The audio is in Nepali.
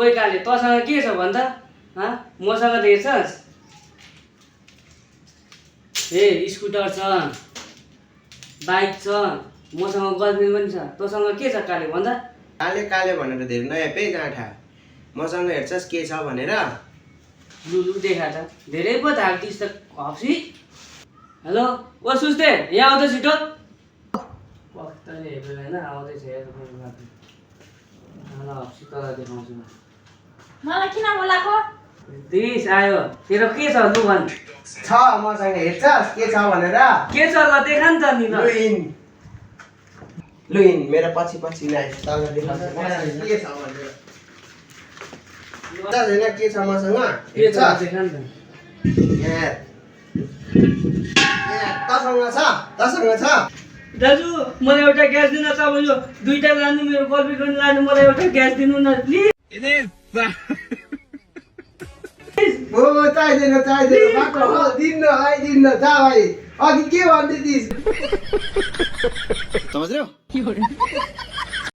ओइ काले तँसँग के छ भन् त मसँग त हेर्छस् ए स्कुटर छ बाइक छ मसँग गर्लफ्रेन्ड पनि छ तँसँग के छ काले भन् त काले काले भनेर धेरै नयाँ पे गाँठा मसँग हेर्छस् के छ भनेर लुलु देखा त धेरै पो थाक्दिस् त हप्सी हेलो ओ सुस्ते यहाँ आउँदै छिटो पत्ताले हेरेर होइन आउँदैछ हप्सी तल देखाउँछु मलाई किन बोलाको दिस आयो तेरो के छ लु भन् छ मसँग हेर्छस् के छ भनेर के छ ल देखा नि त नि ल लुइन मेरो पछि पछि ल्याइ तल देखाउँछु के छ भनेर छैन के छ मसँग के छ देखा नि त यहाँ तसँग छ दाजु मलाई एउटा ग्यास दिन तपाईँ यो दुईटा लानु मेरो गर्लफ्रेन्ड लानु मलाई एउटा ग्यास दिनु न प्लिज ओ चाहिँदैन बाटो दिन्न जा भाइ अघि के भन्दै थिइस् समझ रहे हो